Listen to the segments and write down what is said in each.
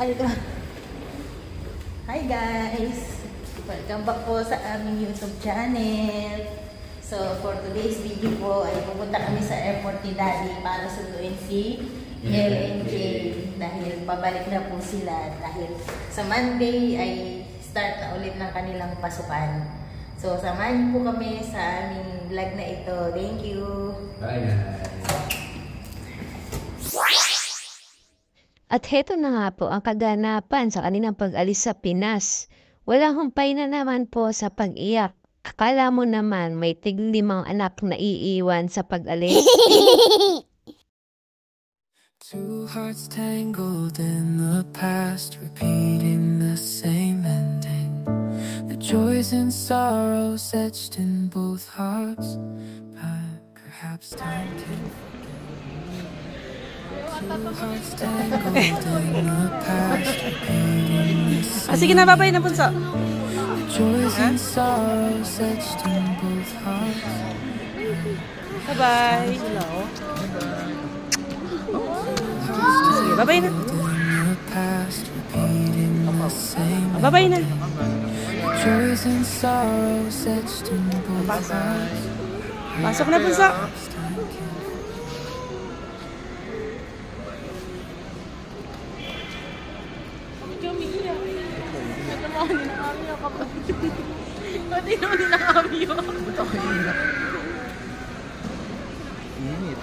Alito. Hi guys! Welcome back po sa aming YouTube channel. So for today's video po ay pupunta kami sa airport ni Daddy para sunduin si LNJ dahil pabalik na po sila dahil sa Monday ay start na ulit ng kanilang pasukan. So samahan niyo po kami sa aming vlog na ito. Thank you! Bye guys! At heto na nga po ang kaganapan sa kanilang pag-alis sa Pinas. Walang humpay na naman po sa pag-iyak. Akala mo naman may tig-5 anak na iiwan sa pag-alis. Two hearts tangled in the past, repeating the same ending. The joys and sorrows etched in both hearts, but perhaps time can forget. Two hearts tangled in the past, repeating the same. Sige na, babay na punso. The joys and sorrows etched in both hearts. Bye-bye. Sige, babay na. Babay na. Joys and sorrows etched in both hearts. Pasok na punso. Pati naman din ang kami yun. Init.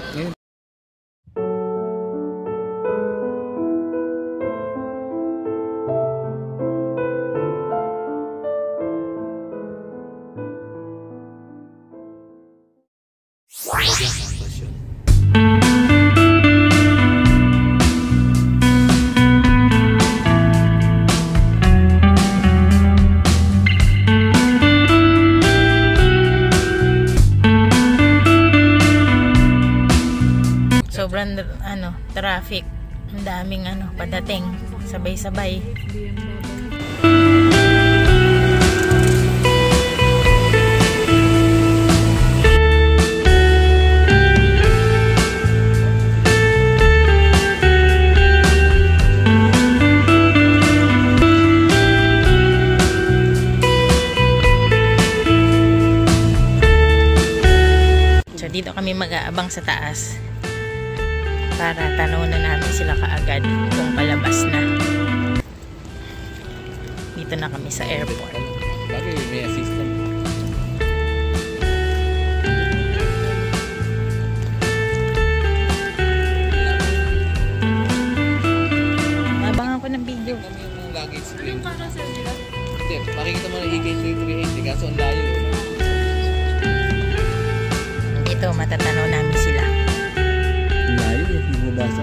Sobrang traffic. Ang daming padating. Sabay-sabay. So dito kami mag-aabang sa taas para tanunan namin sila kaagad kung palabas na. Dito na kami sa airport. Bakit may assistant? Abangan ko ng video. Kami yung luggage screen. Yung carousel nila? Hindi, makikita mo na EK380 kaso ang layo. Dito matatanaw namin sila. Layo, hindi mo basa.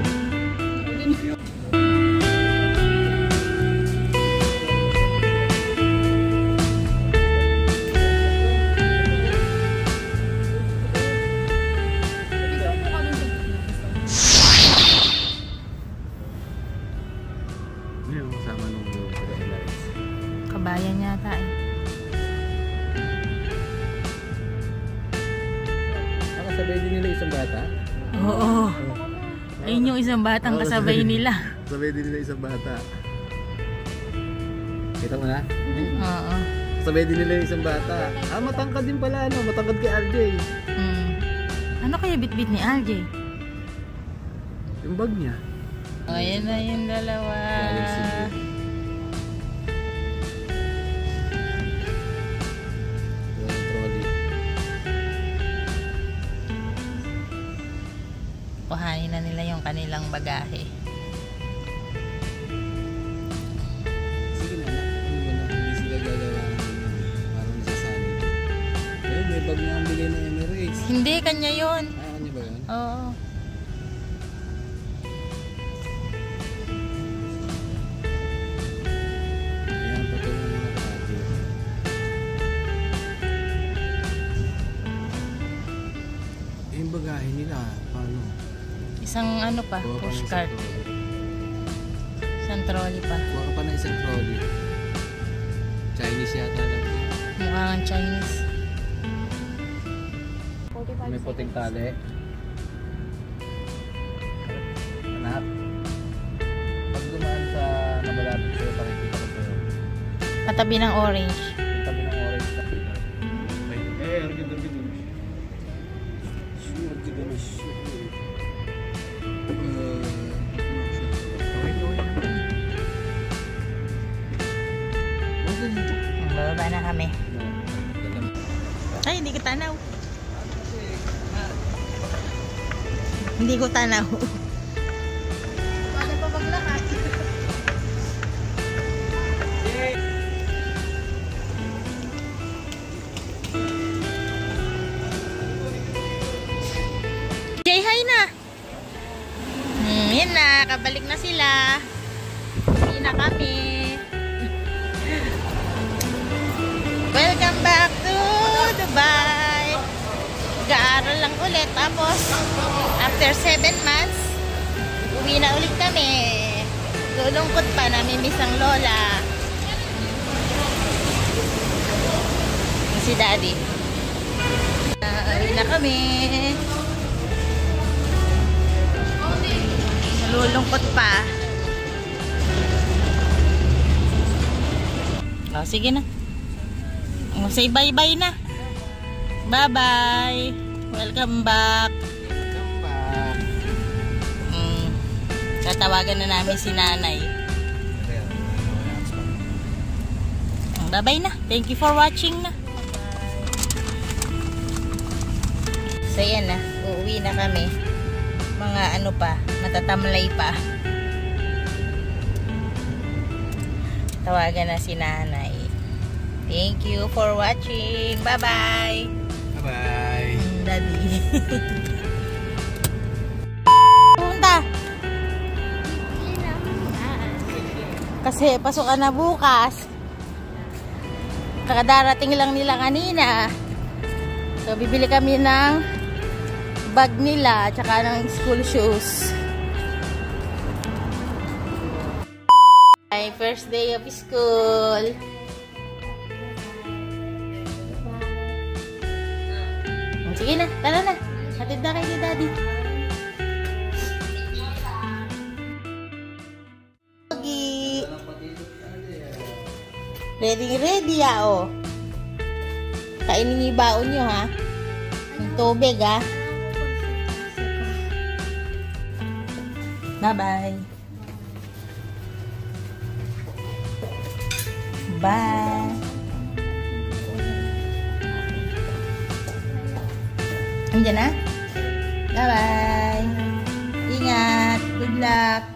Yung kasama nung Kabayan yata eh. Kasabay din nila isang bata? Oo. Ayun yung isang batang kasabay nila. Kasabay din nila isang bata. Kita mo na? Oo. Kasabay din nila isang bata. Matangkad din pala matangkad kay RJ. Ano kaya bitbit ni RJ? Yung bag niya. Ayan na yung dalawa. Galing Cebu. Yung trolley. Kuhanin na nila yung kanilang bagahe. Sige na, hindi sila gagawa parang nasasabi. Ayun, may bag na ang bigay ng Emirates. Hindi, kanya yun. Kanya ba yun? Oo. Ayan, patulong mga kapatid. Yung bagahe nila, paano? Isang pa, Kuha pa ng pushcart. isang trolley. Isang trolley pa. Kuha ka pa ng isang trolley. Chinese yata lang. Mukhang Chinese. May puting tali. Hanap. Pag dumaan sa Katabi ng orange. Kami ng orange na. Ang ganda dito. Sure, ganda na sure. Bababa na kami. Ay, hindi ko tanaw. Hindi ko tanaw. Paano pa maglakad? Say hi na. Yan na, kabalik na sila. Hindi na kami. Welcome back to Dubai. Mag-aaral lang ulit. Tapos, after 7 months, uwi na ulit kami. Lulungkot pa, namimiss ang lola. Si daddy. Uwi na kami. Nalulungkot pa. Oh, sige na. Say bye-bye na. Bye-bye. Welcome back. Tatawagan na namin si nanay. Bye-bye na. Thank you for watching na. So yan na. Uuwi na kami. Mga ano pa. Matatamlay pa. Tawagan na si nanay. Thank you for watching. Bye-bye. Bye-bye. Daddy. Punta. Kasi pasok ka na bukas. Kakadarating lang nila kanina. So, bibili kami ng bag nila tsaka ng school shoes. My first day of school. Sige na, tara na. Hatid na kayo ni Daddy. Pogi. Ready, oh. Kainin niyo yung baon niyo, ha? Yung tubig, ha? Bye-bye. Bye. Andiyan na? Bye-bye. Ingat. Good luck.